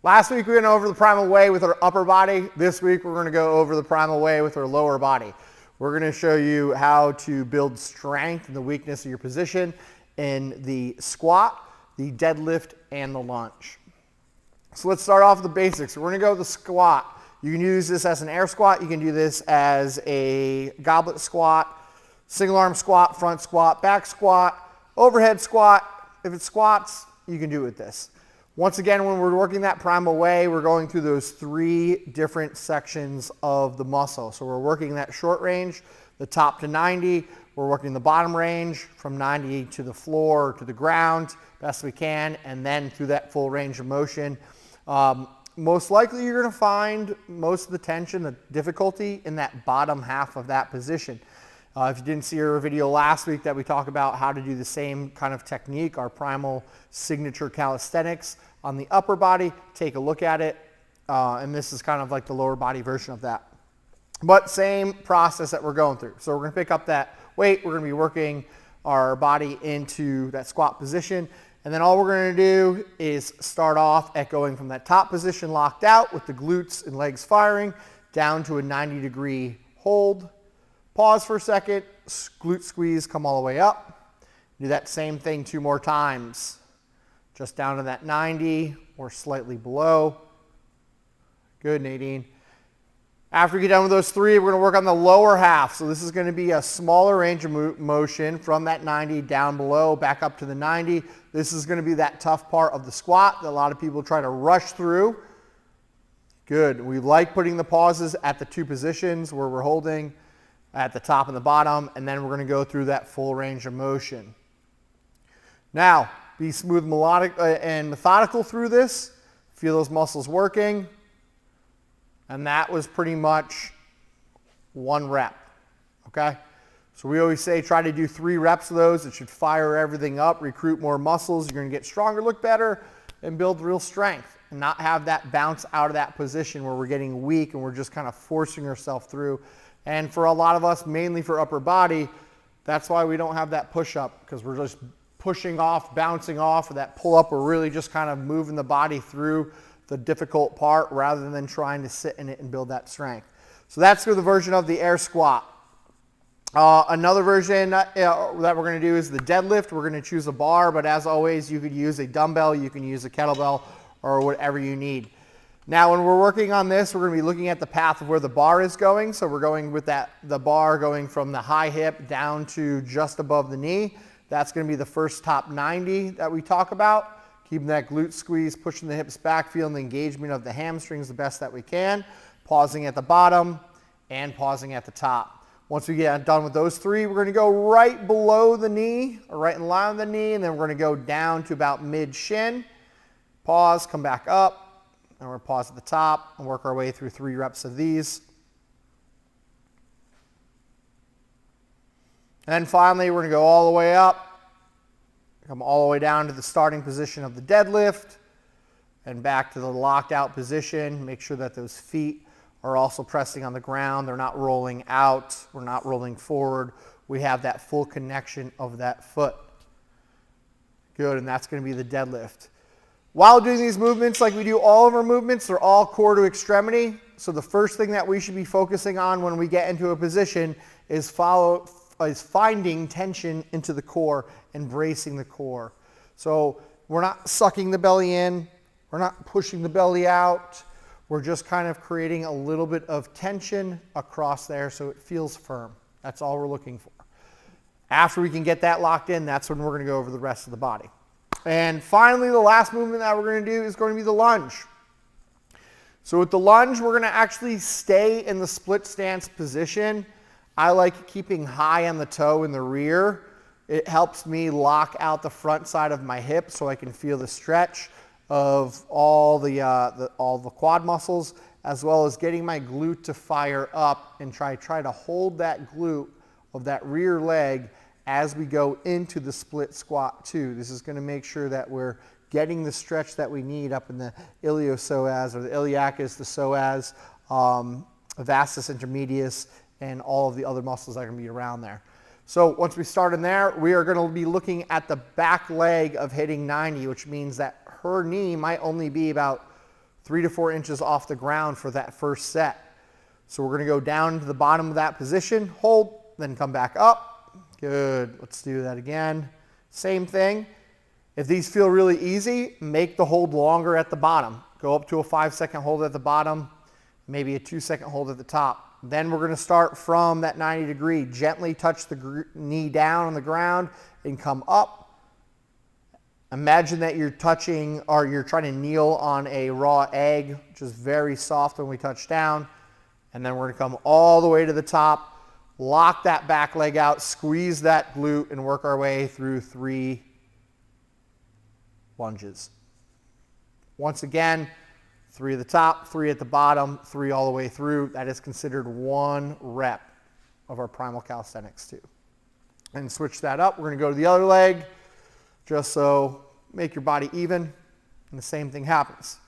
Last week we went over the Primal way with our upper body. This week we're going to go over the Primal way with our lower body. We're going to show you how to build strength and the weakness of your position in the squat, the deadlift, and the lunge. So let's start off with the basics. We're going to go with the squat. You can use this as an air squat. You can do this as a goblet squat, single arm squat, front squat, back squat, overhead squat. If it squats, you can do it with this. Once again, when we're working that Primal way, we're going through those three different sections of the muscle. So we're working that short range, the top to 90. We're working the bottom range from 90 to the floor, to the ground, best we can, and then through that full range of motion. Most likely you're going to find most of the tension, the difficulty in that bottom half of that position. If you didn't see our video last week that we talk about how to do the same kind of technique, our Primal signature calisthenics on the upper body, take a look at it. And this is kind of like the lower body version of that. But same process that we're going through. So we're going to pick up that weight. We're going to be working our body into that squat position. And then all we're going to do is start off at going from that top position locked out with the glutes and legs firing down to a 90-degree hold. Pause for a second, glute squeeze, come all the way up. Do that same thing 2 more times. Just down to that 90 or slightly below. Good, Nadine. After we get done with those 3, we're going to work on the lower half. So this is going to be a smaller range of motion from that 90 down below, back up to the 90. This is going to be that tough part of the squat that a lot of people try to rush through. Good. We like putting the pauses at the 2 positions where we're holding at the top and the bottom, and then we're going to go through that full range of motion. Now, be smooth, melodic, and methodical through this. Feel those muscles working. And that was pretty much 1 rep, okay? So we always say try to do 3 reps of those. It should fire everything up, recruit more muscles. You're going to get stronger, look better, and build real strength, and not have that bounce out of that position where we're getting weak and we're just kind of forcing ourselves through. And for a lot of us, mainly for upper body, that's why we don't have that push-up, because we're just pushing off, bouncing off, or that pull-up. We're really just kind of moving the body through the difficult part rather than trying to sit in it and build that strength. So that's the version of the air squat. Another version that we're going to do is the deadlift. We're going to choose a bar, but as always, you could use a dumbbell, you can use a kettlebell, or whatever you need. Now, when we're working on this, we're going to be looking at the path of where the bar is going. So we're going with the bar going from the high hip down to just above the knee. That's going to be the first top 90 that we talk about. Keeping that glute squeeze, pushing the hips back, feeling the engagement of the hamstrings the best that we can. Pausing at the bottom and pausing at the top. Once we get done with those 3, we're going to go right below the knee, or right in line with the knee, and then we're going to go down to about mid-shin. Pause, come back up. And we're pause at the top and work our way through 3 reps of these. And then finally, we're going to go all the way up, come all the way down to the starting position of the deadlift, and back to the locked out position. Make sure that those feet are also pressing on the ground. They're not rolling out. We're not rolling forward. We have that full connection of that foot. Good, and that's going to be the deadlift. While doing these movements, like we do all of our movements, they're all core to extremity. So the first thing that we should be focusing on when we get into a position is finding tension into the core and bracing the core. So we're not sucking the belly in. We're not pushing the belly out. We're just kind of creating a little bit of tension across there so it feels firm. That's all we're looking for. After we can get that locked in, that's when we're going to go over the rest of the body. And finally, the last movement that we're going to do is going to be the lunge. So with the lunge, we're going to actually stay in the split stance position. I like keeping high on the toe in the rear. It helps me lock out the front side of my hip so I can feel the stretch of all the quad muscles, as well as getting my glute to fire up and try to hold that glute of that rear leg as we go into the split squat too. This is going to make sure that we're getting the stretch that we need up in the iliopsoas, or the iliacus, the psoas, vastus intermedius, and all of the other muscles that are going to be around there. So once we start in there, we are going to be looking at the back leg of hitting 90, which means that her knee might only be about 3 to 4 inches off the ground for that first set. So we're going to go down to the bottom of that position, hold, then come back up. Good. Let's do that again. Same thing. If these feel really easy, make the hold longer at the bottom. Go up to a 5-second hold at the bottom, maybe a 2-second hold at the top. Then we're going to start from that 90 degree. Gently touch the knee down on the ground and come up. Imagine that you're touching, or you're trying to kneel on a raw egg, which is very soft when we touch down. And then we're going to come all the way to the top, lock that back leg out, squeeze that glute, and work our way through 3 lunges. Once again, 3 at the top, 3 at the bottom, 3 all the way through. That is considered 1 rep of our primal calisthenics too. And switch that up. We're going to go to the other leg, just so make your body even, and the same thing happens.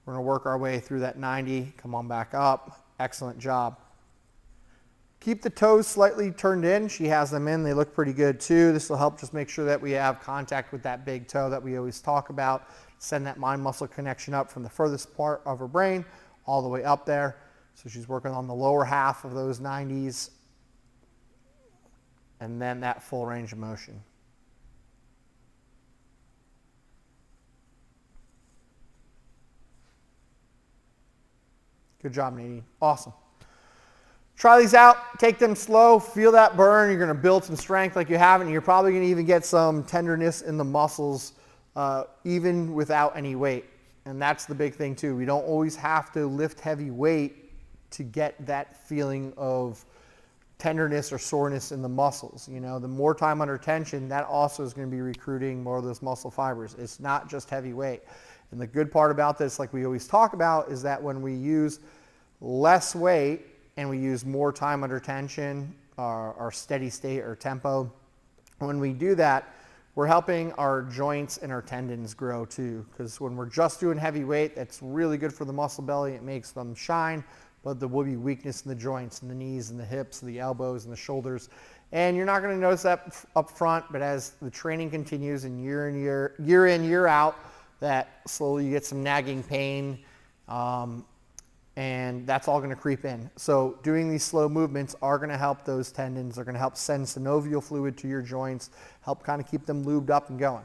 We're going to work our way through that 90. Come on back up. Excellent job. Keep the toes slightly turned in. She has them in. They look pretty good too. This will help just make sure that we have contact with that big toe that we always talk about. Send that mind-muscle connection up from the furthest part of her brain all the way up there. So she's working on the lower half of those 90s. And then that full range of motion. Good job, Nadine. Awesome. Try these out. Take them slow. Feel that burn. You're going to build some strength like you haven't. You're probably going to even get some tenderness in the muscles even without any weight. And that's the big thing too. We don't always have to lift heavy weight to get that feeling of tenderness or soreness in the muscles. You know, the more time under tension, that also is going to be recruiting more of those muscle fibers. It's not just heavy weight. And the good part about this, like we always talk about, is that when we use less weight and we use more time under tension, our steady state or tempo, when we do that, we're helping our joints and our tendons grow too. Because when we're just doing heavy weight, that's really good for the muscle belly. It makes them shine, but there will be weakness in the joints and the knees and the hips and the elbows and the shoulders. And you're not going to notice that up front, but as the training continues and year in, year out, that slowly you get some nagging pain, and that's all going to creep in. So doing these slow movements are going to help those tendons. They're going to help send synovial fluid to your joints, help kind of keep them lubed up and going.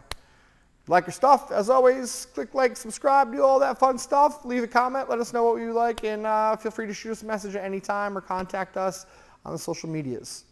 Like your stuff, as always, click like, subscribe, do all that fun stuff. Leave a comment, let us know what you like, and feel free to shoot us a message at any time or contact us on the social medias.